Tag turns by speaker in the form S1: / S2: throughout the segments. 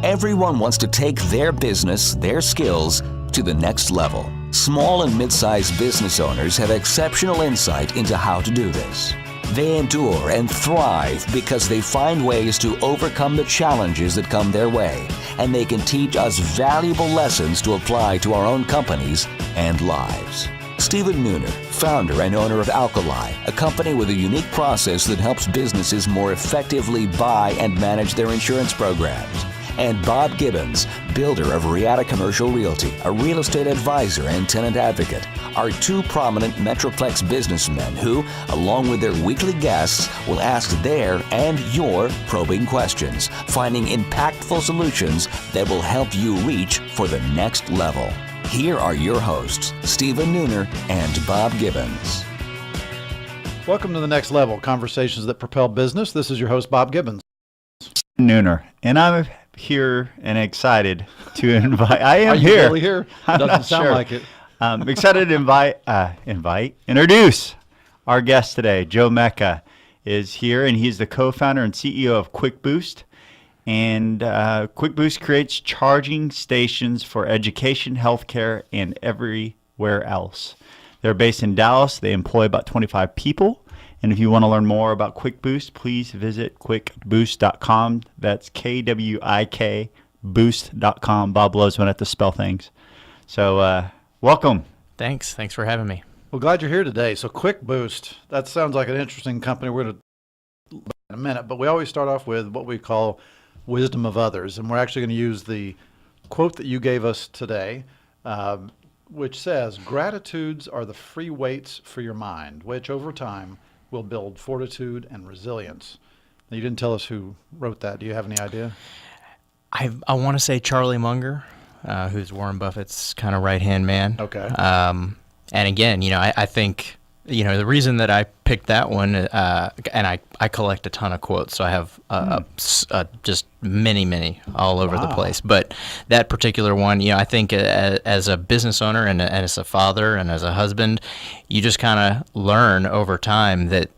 S1: Everyone wants to take their business, their skills, to the next level. Small and mid-sized business owners have exceptional insight into how to do this. They endure and thrive because they find ways to overcome the challenges that come their way, and they can teach us valuable lessons to apply to our own companies and lives. Stephen Nooner, founder and owner of Alkali, a company with a unique process that helps businesses more effectively buy and manage their insurance programs. And Bob Gibbons, builder of Riata Commercial Realty, a real estate advisor and tenant advocate, are two prominent Metroplex businessmen who, along with their weekly guests, will ask their and your probing questions, finding impactful solutions that will help you reach for the next level. Here are your hosts, Stephen Nooner and Bob Gibbons.
S2: Welcome to The Next Level, Conversations that Propel Business. This is your host, Bob Gibbons.
S3: Nooner, and I'm here and excited to invite. I am
S2: Are you
S3: here.
S2: really here?
S3: I'm
S2: Doesn't
S3: not
S2: sound
S3: sure.
S2: like it.
S3: I'm excited to introduce our guest today. Joe Mecca is here, and he's the co-founder and CEO of KwikBoost. And KwikBoost creates charging stations for education, healthcare, and everywhere else. They're based in Dallas. They employ about 25 people. And if you want to learn more about KwikBoost, please visit KwikBoost.com. That's KWIK boost.com. Bob loves when I have to spell things. So welcome.
S4: Thanks for having me.
S2: Well, glad you're here today. So KwikBoost, that sounds like an interesting company. We're going to in a minute, but we always start off with what we call wisdom of others. And we're actually going to use the quote that you gave us today, which says, "Gratitudes are the free weights for your mind, which over time will build fortitude and resilience." Now, you didn't tell us who wrote that. Do you have any idea?
S4: I want to say Charlie Munger, who's Warren Buffett's kind of right-hand man.
S2: Okay.
S4: And again, I think, the reason that I picked that one, and I collect a ton of quotes, so I have just many all over the place. But that particular one, I think as a business owner and as a father and as a husband, you just kind of learn over time that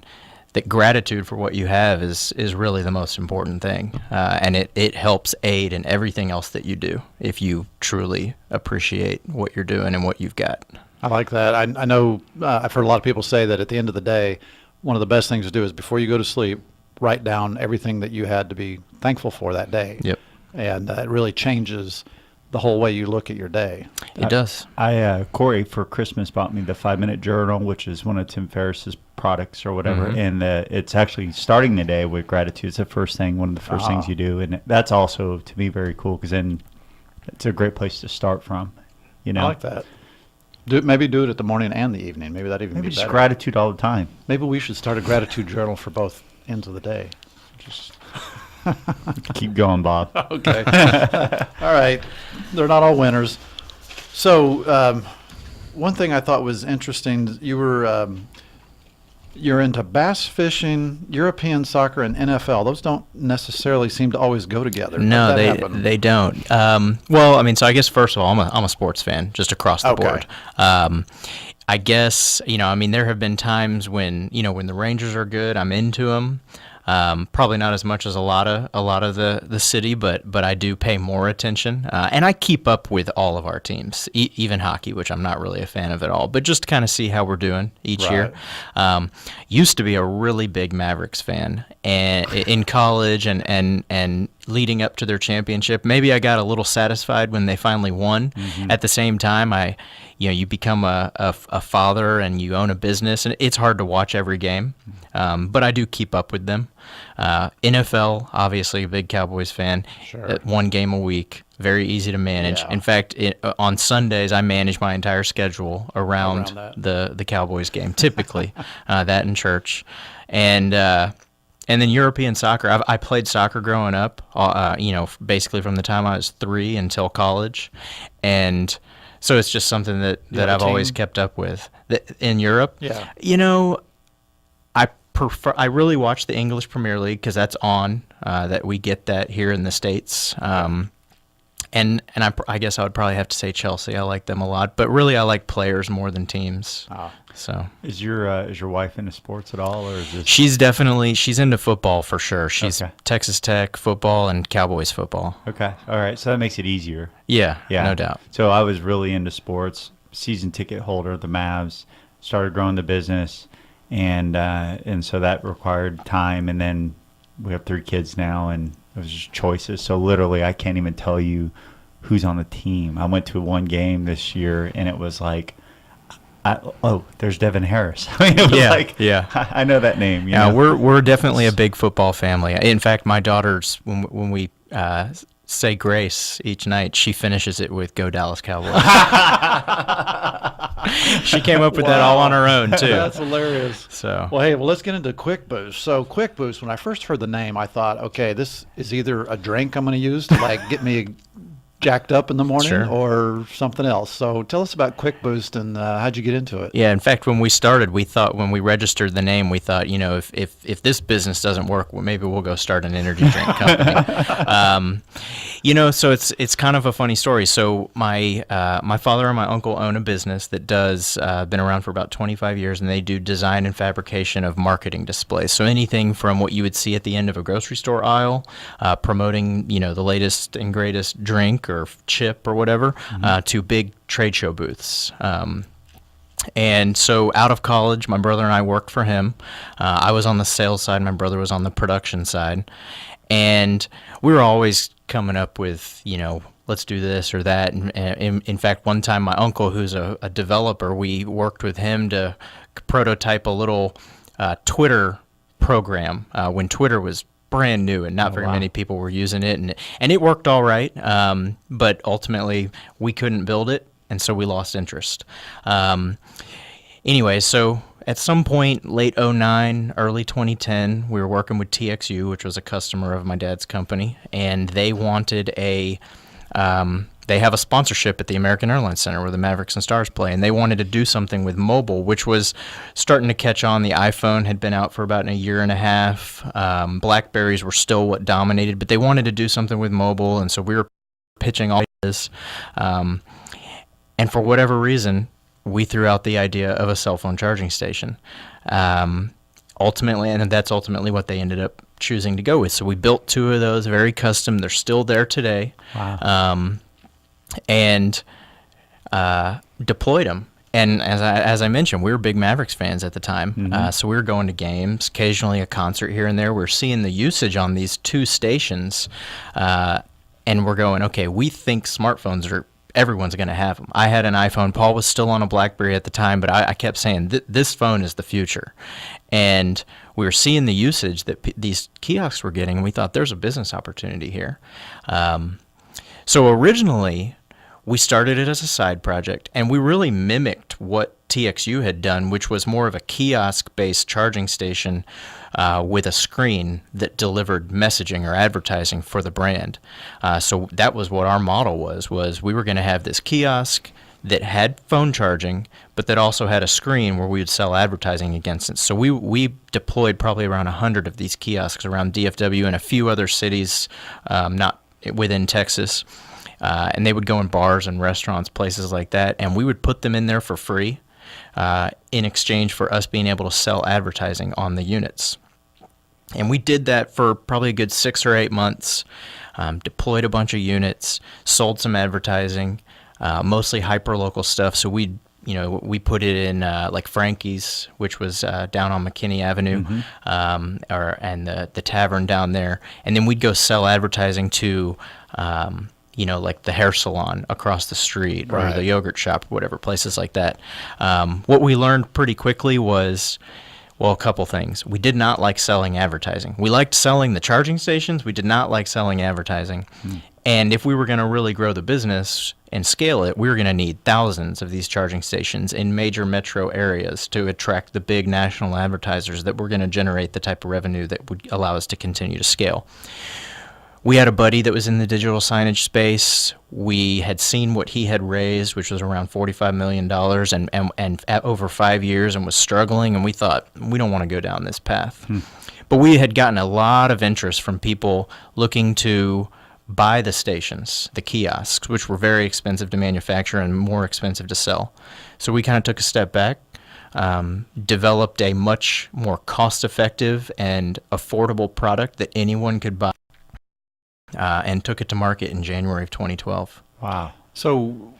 S4: gratitude for what you have is really the most important thing. And it helps aid in everything else that you do if you truly appreciate what you're doing and what you've got.
S2: I like that. I know I've heard a lot of people say that at the end of the day, one of the best things to do is before you go to sleep, write down everything that you had to be thankful for that day.
S4: Yep.
S2: And it really changes the whole way you look at your day.
S4: It does.
S3: Corey for Christmas bought me the 5-Minute Journal, which is one of Tim Ferriss's products or whatever. Mm-hmm. And it's actually starting the day with gratitude. It's the first thing, one of the first things you do. And that's also, to me, very cool because then it's a great place to start from. I
S2: like that. Maybe do it at the morning and the evening. Maybe that even be better.
S3: Just gratitude all the time.
S2: Maybe we should start a gratitude journal for both ends of the day. Just
S3: keep going, Bob.
S2: Okay. All right. They're not all winners. So one thing I thought was interesting, you're into bass fishing, European soccer, and NFL. Those don't necessarily seem to always go together.
S4: No, they don't. So I guess first of all, I'm a sports fan, just across the board. I guess there have been times when when the Rangers are good, I'm into them. Probably not as much as a lot of the city, but I do pay more attention, and I keep up with all of our teams, even hockey, which I'm not really a fan of at all, but just to kind of see how we're doing each year. Used to be a really big Mavericks fan, and in college and leading up to their championship, maybe I got a little satisfied when they finally won. Mm-hmm. At the same time, you become a father and you own a business, and it's hard to watch every game, but I do keep up with them. NFL, obviously a big Cowboys fan.
S2: Sure.
S4: One game a week, very easy to manage.
S2: Yeah.
S4: In fact, on Sundays, I manage my entire schedule around the Cowboys game, typically, that in church. And then European soccer, I played soccer growing up, basically from the time I was 3 until college. And so it's just something that I've always kept up with. In Europe,
S2: yeah.
S4: I really watch the English Premier League because that's on, that we get that here in the States. I guess I would probably have to say Chelsea. I like them a lot, but really I like players more than teams. So
S3: Is your wife into sports at all, or is this?
S4: she's into football for sure. She's
S3: Okay.
S4: Texas Tech football and Cowboys football.
S3: Okay, all right. So that makes it easier.
S4: Yeah, no doubt.
S3: So I was really into sports. Season ticket holder of the Mavs. Started growing the business, and so that required time. And then we have 3 kids now, and it was just choices. So literally, I can't even tell you who's on the team. I went to one game this year, and it was like, there's Devin Harris. I mean, it was I know that name. You know?
S4: We're definitely a big football family. In fact, my daughters, when we say grace each night, she finishes it with "Go Dallas Cowboys." She came up with that all on her own too.
S2: That's hilarious.
S4: So
S2: Let's get into KwikBoost. So KwikBoost, when I first heard the name, I thought, okay, this is either a drink I'm going to use to like get me jacked up in the morning,
S4: Sure.
S2: or something else. So tell us about KwikBoost and how'd you get into it?
S4: Yeah, in fact, when we started, we thought, when we registered the name, we thought, if this business doesn't work, well, maybe we'll go start an energy drink company. So it's kind of a funny story. So my father and my uncle own a business that does been around for about 25 years, and they do design and fabrication of marketing displays. So anything from what you would see at the end of a grocery store aisle, promoting the latest and greatest drink or chip or whatever, to big trade show booths. And so out of college, my brother and I worked for him. I was on the sales side, my brother was on the production side. And we were always coming up with, let's do this or that. And in fact, one time my uncle, who's a developer, we worked with him to prototype a little Twitter program when Twitter was brand new and not very many people were using it, and it worked all right, but ultimately we couldn't build it, and so we lost interest. Anyway, so at some point late 2009, early 2010, we were working with TXU, which was a customer of my dad's company, and they wanted they have a sponsorship at the American Airlines Center where the Mavericks and Stars play, and they wanted to do something with mobile, which was starting to catch on. The iPhone had been out for about a year and a half. Blackberries were still what dominated, but they wanted to do something with mobile, and so we were pitching all this. And for whatever reason, we threw out the idea of a cell phone charging station. Ultimately, and that's ultimately what they ended up choosing to go with. So we built 2 of those, very custom. They're still there today.
S3: Wow.
S4: And deployed them. And as I mentioned, we were big Mavericks fans at the time, so we were going to games, occasionally a concert here and there. We're seeing the usage on these 2 stations, and we're going, okay, we think smartphones everyone's going to have them. I had an iPhone. Paul was still on a BlackBerry at the time, but I kept saying, this phone is the future. And we were seeing the usage that these kiosks were getting, and we thought there's a business opportunity here. So originally, we started it as a side project, and we really mimicked what TXU had done, which was more of a kiosk-based charging station with a screen that delivered messaging or advertising for the brand. So that was what our model was we were going to have this kiosk that had phone charging, but that also had a screen where we would sell advertising against it. So we deployed probably around 100 of these kiosks around DFW and a few other cities, not within Texas. And they would go in bars and restaurants, places like that, and we would put them in there for free in exchange for us being able to sell advertising on the units. And we did that for probably a good 6 or 8 months, deployed a bunch of units, sold some advertising, mostly hyper-local stuff. So we put it in like Frankie's, which was down on McKinney Avenue, and the tavern down there. And then we'd go sell advertising to like the hair salon across the street or the yogurt shop, or whatever, places like that. What we learned pretty quickly was, a couple things. We did not like selling advertising. We liked selling the charging stations. We did not like selling advertising. And if we were going to really grow the business and scale it, we were going to need thousands of these charging stations in major metro areas to attract the big national advertisers that were going to generate the type of revenue that would allow us to continue to scale. We had a buddy that was in the digital signage space. We had seen what he had raised, which was around $45 million and at over 5 years, and was struggling, and we thought, we don't want to go down this path. But we had gotten a lot of interest from people looking to buy the stations, the kiosks, which were very expensive to manufacture and more expensive to sell. So we kind of took a step back, developed a much more cost-effective and affordable product that anyone could buy, and took it to market in January of 2012.
S3: Wow.
S2: So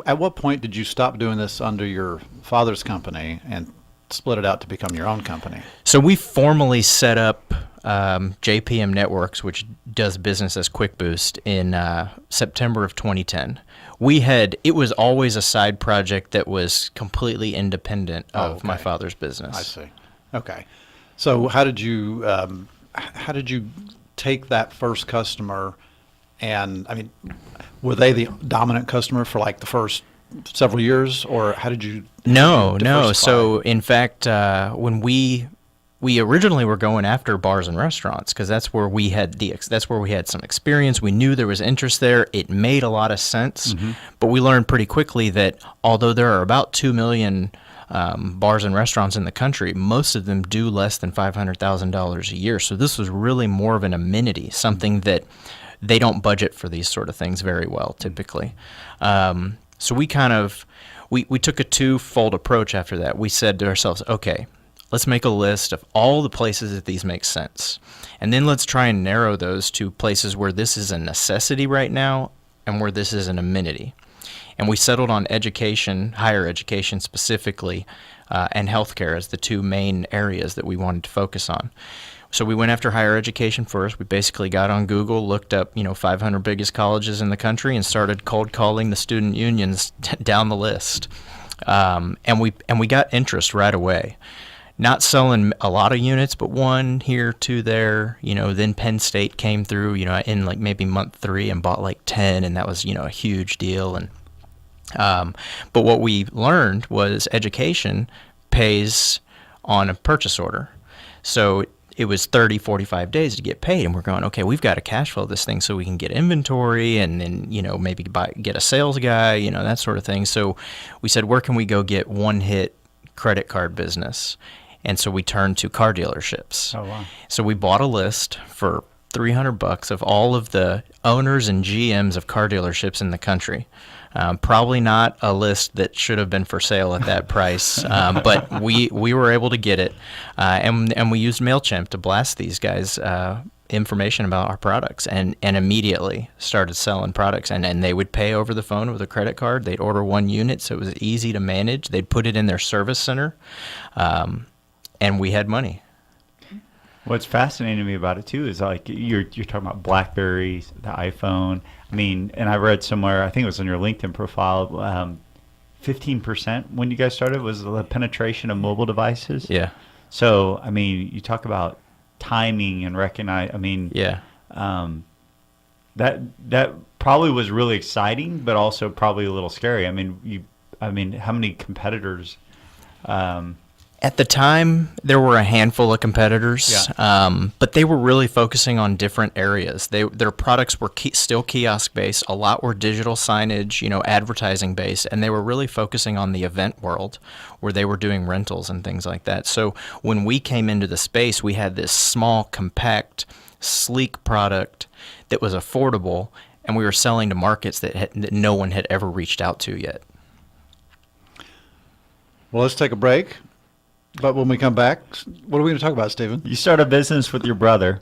S2: at what point did you stop doing this under your father's company and split it out to become your own company?
S4: So we formally set up JPM Networks, which does business as KwikBoost, in September of 2010. It was always a side project that was completely independent of my father's business.
S2: I see. Okay. So how did you take that first customer, and I mean, were they the dominant customer for like the first several years, or how did you?
S4: No.
S2: diversify?
S4: So in fact, when we originally were going after bars and restaurants, because that's where we had some experience. We knew there was interest there. It made a lot of sense, but we learned pretty quickly that although there are about 2 million bars and restaurants in the country, most of them do less than $500,000 a year. So this was really more of an amenity, something that they don't budget for these sort of things very well typically. So we took a twofold approach after that. We said to ourselves, okay, let's make a list of all the places that these make sense. And then let's try and narrow those to places where this is a necessity right now and where this is an amenity. And we settled on education, higher education specifically, and healthcare as the two main areas that we wanted to focus on. So we went after higher education first. We basically got on Google, looked up 500 biggest colleges in the country, and started cold calling the student unions down the list. And we got interest right away. Not selling a lot of units, but one here, two there. Then Penn State came through, in like maybe month 3 and bought like 10, and that was a huge deal. And but what we learned was education pays on a purchase order. So it was 30, 45 days to get paid. And we're going, okay, we've got to cash flow this thing so we can get inventory and then, maybe get a sales guy, that sort of thing. So we said, where can we go get one-hit credit card business? And so we turned to car dealerships.
S3: Oh, wow.
S4: So we bought a list for $300 of all of the owners and GMs of car dealerships in the country. Probably not a list that should have been for sale at that price, but we were able to get it, and we used MailChimp to blast these guys information about our products, and immediately started selling products, and they would pay over the phone with a credit card. They'd order one unit, so it was easy to manage. They'd put it in their service center, and we had money.
S3: What's fascinating to me about it too is like you're talking about BlackBerries, the iPhone. I mean, and I read somewhere, I think it was on your LinkedIn profile, 15% when you guys started was the penetration of mobile devices.
S4: Yeah.
S3: So I mean, you talk about timing and recognize. I mean,
S4: yeah.
S3: That probably was really exciting, but also probably a little scary. I mean, how many competitors?
S4: At the time, there were a handful of competitors, but they were really focusing on different areas. Their products were still kiosk-based. A lot were digital signage, advertising-based, and they were really focusing on the event world where they were doing rentals and things like that. So when we came into the space, we had this small, compact, sleek product that was affordable, and we were selling to markets that no one had ever reached out to yet.
S2: Well, let's take a break. But when we come back, what are we going to talk about, Stephen?
S3: You start a business with your brother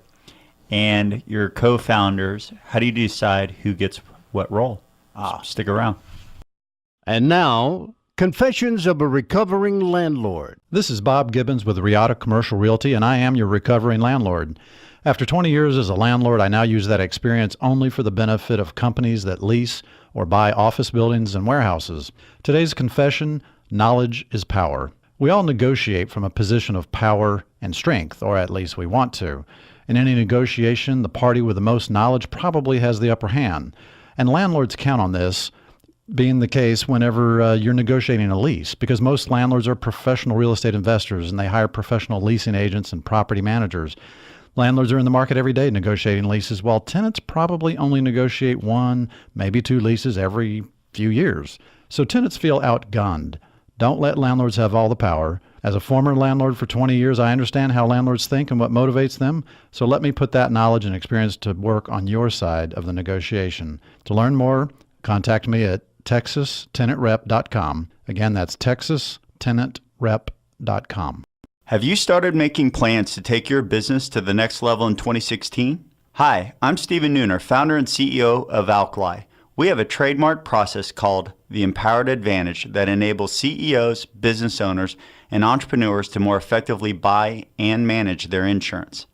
S3: and your co-founders. How do you decide who gets what role? Stick around.
S5: And now, Confessions of a Recovering Landlord.
S2: This is Bob Gibbons with Riata Commercial Realty, and I am your recovering landlord. After 20 years as a landlord, I now use that experience only for the benefit of companies that lease or buy office buildings and warehouses. Today's confession, knowledge is power. We all negotiate from a position of power and strength, or at least we want to. In any negotiation, the party with the most knowledge probably has the upper hand. And landlords count on this being the case whenever you're negotiating a lease, because most landlords are professional real estate investors and they hire professional leasing agents and property managers. Landlords are in the market every day negotiating leases, while tenants probably only negotiate 1, maybe 2 leases every few years. So tenants feel outgunned. Don't let landlords have all the power. As a former landlord for 20 years, I understand how landlords think and what motivates them. So let me put that knowledge and experience to work on your side of the negotiation. To learn more, contact me at texastenantrep.com. Again, that's texastenantrep.com.
S3: Have you started making plans to take your business to the next level in 2016? Hi, I'm Stephen Nooner, founder and CEO of Alkali. We have a trademark process called the Empowered Advantage that enables CEOs, business owners, and entrepreneurs to more effectively buy and manage their insurance.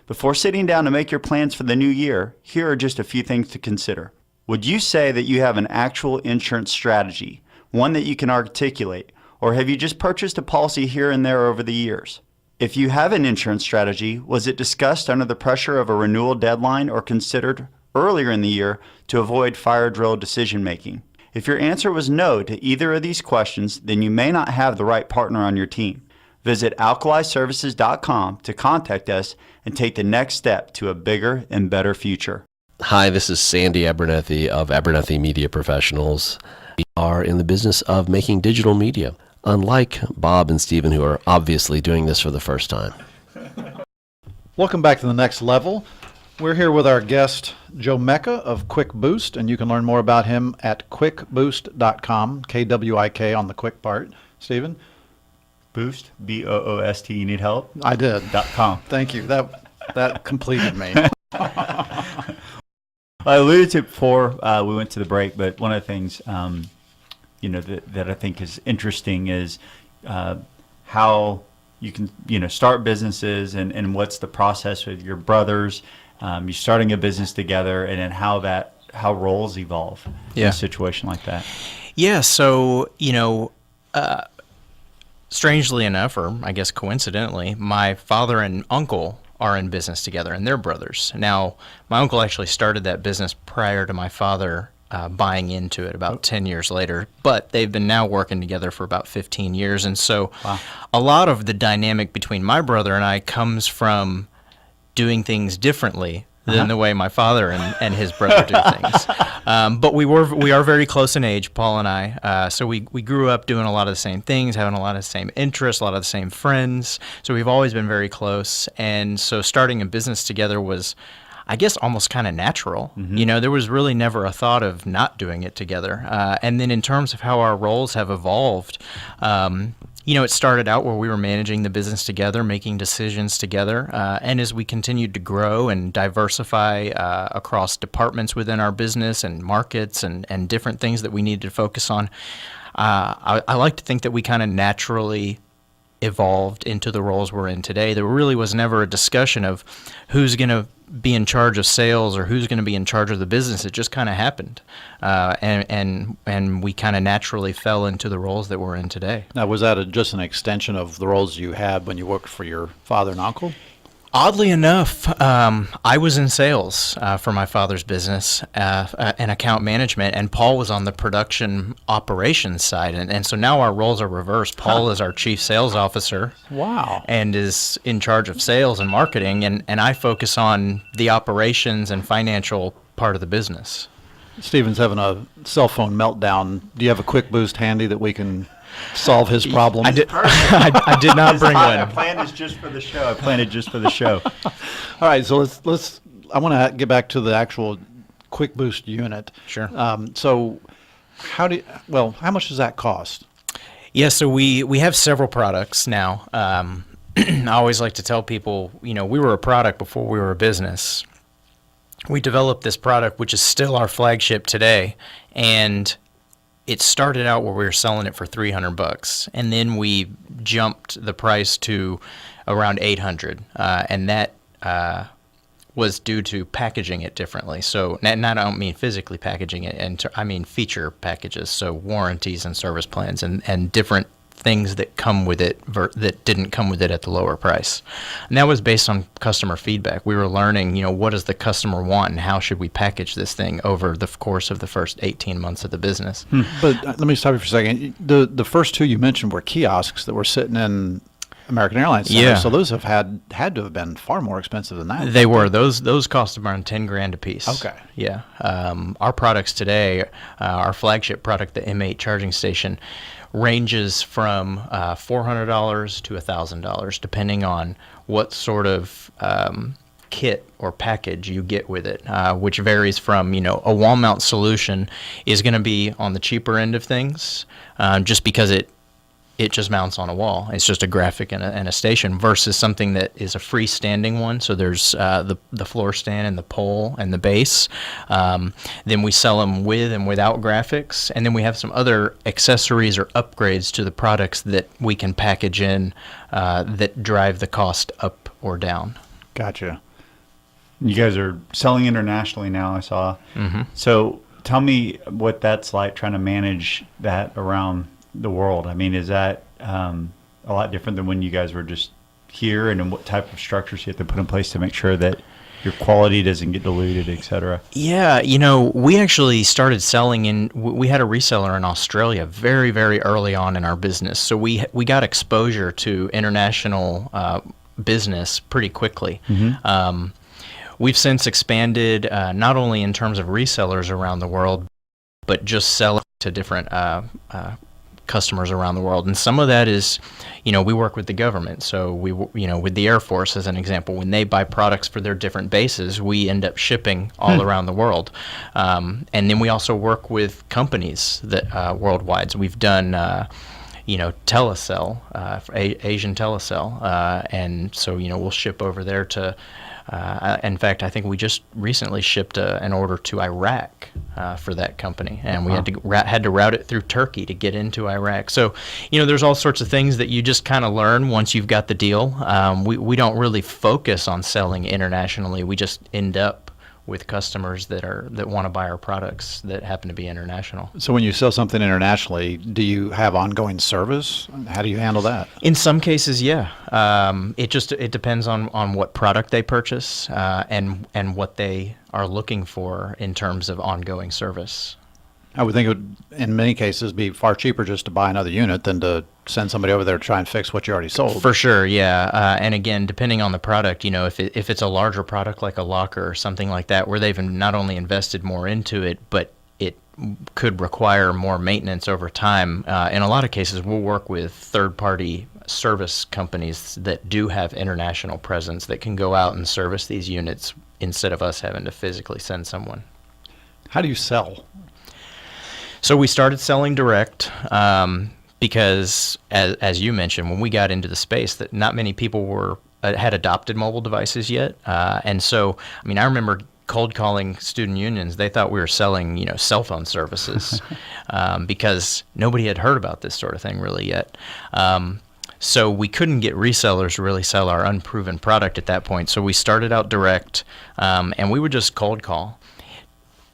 S3: Before sitting down to make your plans for the new year, here are just a few things to consider. Would you say that you have an actual insurance strategy, one that you can articulate, or have you just purchased a policy here and there over the years? If you have an insurance strategy, was it discussed under the pressure of a renewal deadline or considered earlier in the year to avoid fire drill decision making? If your answer was no to either of these questions, then you may not have the right partner on your team. Visit alkaliservices.com to contact us and take the next step to a bigger and better future.
S6: Hi, this is Sandy Abernethy of Abernethy Media Professionals. We are in the business of making digital media, unlike Bob and Stephen, who are obviously doing this for the first time.
S2: Welcome back to the next level. We're here with our guest, Joe Mecca of KwikBoost, and you can learn more about him at kwikboost.com, Kwik on the quick part. Stephen?
S3: Boost, Boost, you need help?
S2: I did.
S3: .com.
S2: Thank you. That completed me.
S3: I alluded to it before we went to the break, but one of the things that I think is interesting is how you can start businesses and what's the process with your brothers. You're starting a business together, and then how roles evolve in a situation like that.
S4: Yeah. So strangely enough, or I guess coincidentally, my father and uncle are in business together, and they're brothers. Now, my uncle actually started that business prior to my father buying into it about 10 years later, but they've been now working together for about 15 years. And so a lot of the dynamic between my brother and I comes from doing things differently than the way my father and his brother do things. But we are very close in age, Paul and I. So we grew up doing a lot of the same things, having a lot of the same interests, a lot of the same friends. So we've always been very close. And so starting a business together was, I guess, almost kind of natural. There was really never a thought of not doing it together. And then in terms of how our roles have evolved, it started out where we were managing the business together, making decisions together. And as we continued to grow and diversify across departments within our business and markets and different things that we needed to focus on, I like to think that we kind of naturally evolved into the roles we're in today. There really was never a discussion of who's going to be in charge of sales or who's going to be in charge of the business. It just kind of happened, and we kind of naturally fell into the roles that we're in today.
S2: Now, was that just an extension of the roles you had when you worked for your father and uncle?
S4: Oddly enough, I was in sales for my father's business and account management, and Paul was on the production operations side. And so now our roles are reversed. Paul is our chief sales officer.
S2: Wow.
S4: And is in charge of sales and marketing, and I focus on the operations and financial part of the business.
S2: Stephen's having a cell phone meltdown. Do you have a KwikBoost handy that we can solve his problem?
S4: I did not bring one.
S3: I planned this just for the show.
S2: All right, so let's. I want to get back to the actual KwikBoost unit.
S4: Sure.
S2: So, how much does that cost?
S4: Yeah, so we have several products now. I always like to tell people, we were a product before we were a business. We developed this product, which is still our flagship today, and it started out where we were selling it for $300, and then we jumped the price to around $800, and that was due to packaging it differently. So, and I don't mean physically packaging it, and I mean feature packages, so warranties and service plans and different things that come with it that didn't come with it at the lower price. And that was based on customer feedback. We were learning, what does the customer want and how should we package this thing over the course of the first 18 months of the business.
S2: But let me stop you for a second. The first two you mentioned were kiosks that were sitting in American Airlines Center.
S4: Yeah.
S2: So those have had to have been far more expensive than that.
S4: They were. Those cost around $10,000 a piece.
S2: Okay.
S4: Yeah. Our products today, our flagship product, the M8 charging station, ranges from $400 to $1,000, depending on what sort of kit or package you get with it, which varies from, a wall mount solution is going to be on the cheaper end of things, just because it just mounts on a wall. It's just a graphic and a station, versus something that is a freestanding one. So there's the floor stand and the pole and the base. Then we sell them with and without graphics. And then we have some other accessories or upgrades to the products that we can package in that drive the cost up or down.
S2: Gotcha.
S3: You guys are selling internationally now, I saw.
S4: Mm-hmm.
S3: So tell me what that's like, trying to manage that around the world. I mean, is that a lot different than when you guys were just here, and what type of structures you have to put in place to make sure that your quality doesn't get diluted, et cetera?
S4: Yeah, we actually started selling we had a reseller in Australia very, very early on in our business. So we got exposure to international business pretty quickly.
S3: Mm-hmm.
S4: We've since expanded not only in terms of resellers around the world, but just selling to different customers around the world. And some of that is, we work with the government. So with the Air Force, as an example, when they buy products for their different bases, we end up shipping all around the world. And then we also work with companies that worldwide. So we've done telecell, Asian telecell, and so we'll ship over there to. In fact, I think we just recently shipped an order to Iraq for that company, and we had to route it through Turkey to get into Iraq. So, there's all sorts of things that you just kind of learn once you've got the deal. We don't really focus on selling internationally. We just end up with customers that want to buy our products that happen to be international.
S2: So when you sell something internationally, do you have ongoing service? How do you handle that?
S4: In some cases, yeah. It depends on what product they purchase and what they are looking for in terms of ongoing service.
S2: I would think it would, in many cases, be far cheaper just to buy another unit than to send somebody over there to try and fix what you already sold.
S4: For sure, yeah. And again, depending on the product, if it's a larger product like a locker or something like that, where they've not only invested more into it, but it could require more maintenance over time. In a lot of cases, we'll work with third-party service companies that do have international presence that can go out and service these units instead of us having to physically send someone.
S2: How do you sell?
S4: So we started selling direct because, as you mentioned, when we got into the space, that not many people had adopted mobile devices yet, and so I remember cold calling student unions. They thought we were selling cell phone services because nobody had heard about this sort of thing really yet. So we couldn't get resellers to really sell our unproven product at that point. So we started out direct, and we would just cold call.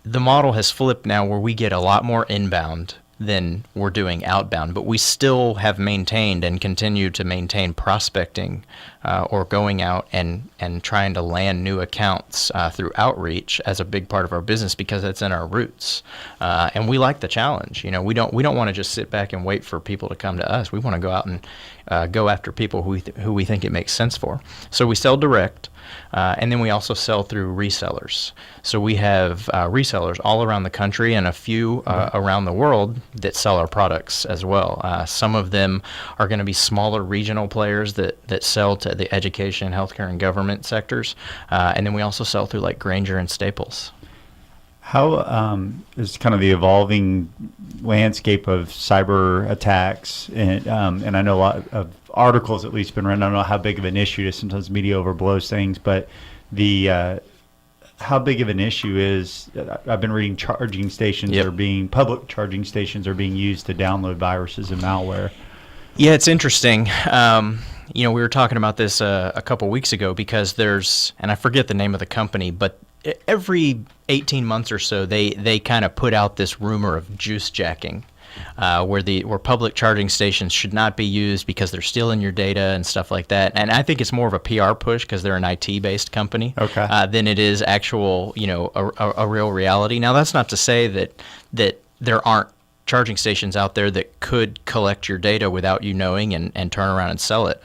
S4: The model has flipped now where we get a lot more inbound than we're doing outbound, but we still have maintained and continue to maintain prospecting or going out and trying to land new accounts through outreach as a big part of our business, because that's in our roots. And we like the challenge. We don't want to just sit back and wait for people to come to us. We want to go out and go after people who we think it makes sense for. So we sell direct. And then we also sell through resellers. So we have resellers all around the country and a few around the world that sell our products as well. Some of them are going to be smaller regional players that sell to the education, healthcare, and government sectors. And then we also sell through like Grainger and Staples.
S3: How is kind of the evolving landscape of cyber attacks? And I know a lot of articles at least been written. I don't know how big of an issue it is. Sometimes media overblows things, but how big of an issue is, I've been reading charging stations public charging stations are being used to download viruses and malware.
S4: Yeah, it's interesting. We were talking about this a couple weeks ago because and I forget the name of the company, but every 18 months or so, they kind of put out this rumor of juice jacking, where public charging stations should not be used because they're stealing your data and stuff like that. And I think it's more of a PR push because they're an IT-based company than it is actual, a real reality. Now, that's not to say that there aren't charging stations out there that could collect your data without you knowing and turn around and sell it.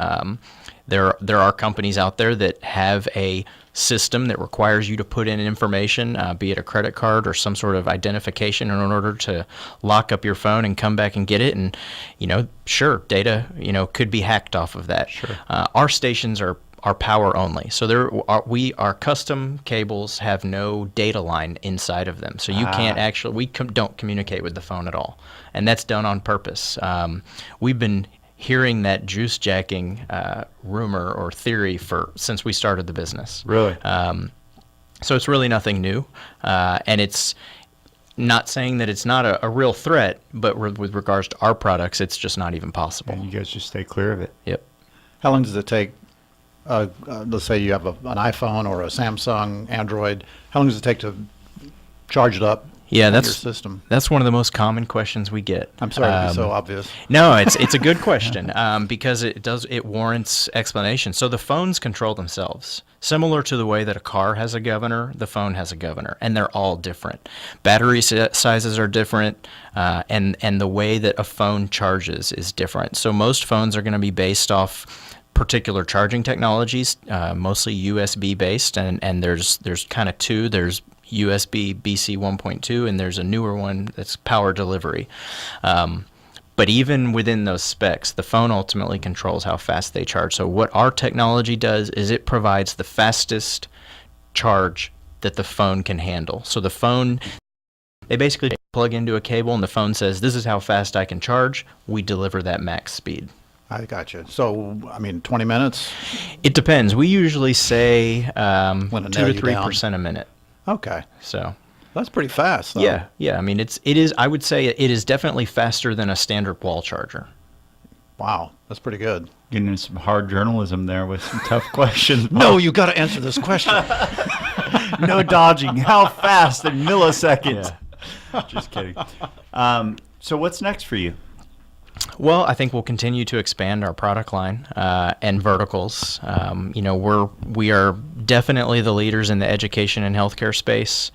S4: There are companies out there that have a system that requires you to put in information, be it a credit card or some sort of identification in order to lock up your phone and come back and get it. And, sure, data, could be hacked off of that.
S3: Sure.
S4: Our stations are power only. So our custom cables have no data line inside of them. So you can't actually, don't communicate with the phone at all. And that's done on purpose. We've been hearing that juice jacking rumor or theory since we started the business.
S3: Really?
S4: So it's really nothing new. And it's not saying that it's not a real threat, but with regards to our products, it's just not even possible.
S3: And you guys just stay clear of it.
S4: Yep.
S2: How long does it take? Let's say you have an iPhone or a Samsung Android. How long does it take to charge it up?
S4: Yeah,
S2: on your system.
S4: That's one of the most common questions we get.
S2: I'm sorry to be so obvious.
S4: No, it's a good question because it warrants explanation. So the phones control themselves. Similar to the way that a car has a governor, the phone has a governor, and they're all different. Battery sizes are different, and the way that a phone charges is different. So most phones are going to be based off particular charging technologies, mostly USB based, and there's kind of two. There's USB BC 1.2, and there's a newer one that's power delivery. But even within those specs, the phone ultimately controls how fast they charge. So what our technology does is it provides the fastest charge that the phone can handle. So the phone, they basically plug into a cable, and the phone says, this is how fast I can charge. We deliver that max speed.
S2: I got you. So, 20 minutes?
S4: It depends. We usually say 2
S2: When it
S4: to
S2: nail you
S4: 3% a minute.
S2: Okay.
S4: So
S2: That's pretty fast, though.
S4: yeah. I mean, it is. I would say it is definitely faster than a standard wall charger.
S2: Wow. That's pretty good.
S3: Getting into some hard journalism there with some tough questions.
S2: No, you got to answer this question.
S3: No dodging. How fast in milliseconds? Just kidding. So what's next for you?
S4: Well, I think we'll continue to expand our product line and verticals. We are definitely the leaders in the education and healthcare space.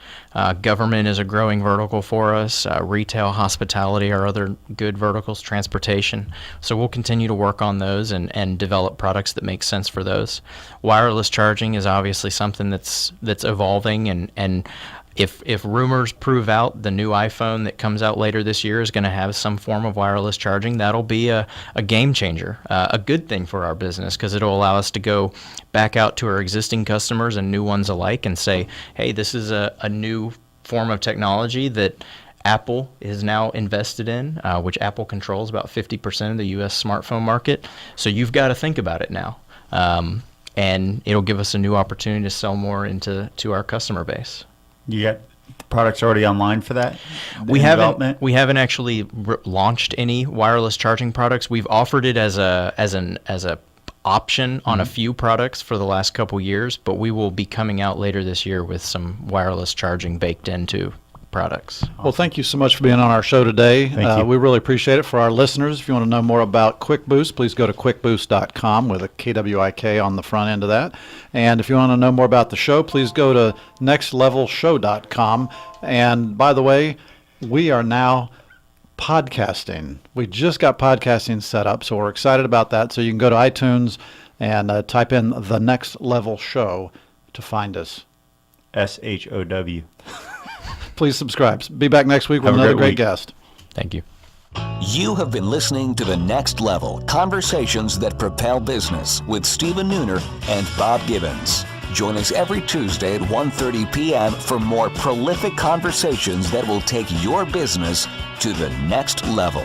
S4: Government is a growing vertical for us. Retail, hospitality are other good verticals. Transportation. So we'll continue to work on those and develop products that make sense for those. Wireless charging is obviously something that's evolving, and if rumors prove out, the new iPhone that comes out later this year is going to have some form of wireless charging. That'll be a game changer, a good thing for our business, because it'll allow us to go back out to our existing customers and new ones alike and say, hey, this is a new form of technology that Apple is now invested in, which Apple controls about 50% of the U.S. smartphone market. So you've got to think about it now. And it'll give us a new opportunity to sell more to our customer base.
S3: You got the products already online for that?
S4: We haven't actually launched any wireless charging products. We've offered it as a option on a few products for the last couple years, but we will be coming out later this year with some wireless charging baked into products.
S2: Well, thank you so much for being on our show today.
S3: Thank you.
S2: We really appreciate it. For our listeners, if you want to know more about KwikBoost, please go to KwikBoost.com with a KWIK on the front end of that. And if you want to know more about the show, please go to NextLevelShow.com. And by the way, we are now podcasting. We just got podcasting set up, so we're excited about that. So you can go to iTunes and type in The Next Level Show to find us.
S3: SHOW.
S2: Please subscribe. Be back next week with
S3: Have a
S2: another
S3: great
S2: great
S3: week.
S2: guest.
S4: Thank you.
S1: You have been listening to The Next Level, Conversations That Propel Business with Stephen Nooner and Bob Gibbons. Join us every Tuesday at 1:30 p.m. for more prolific conversations that will take your business to the next level.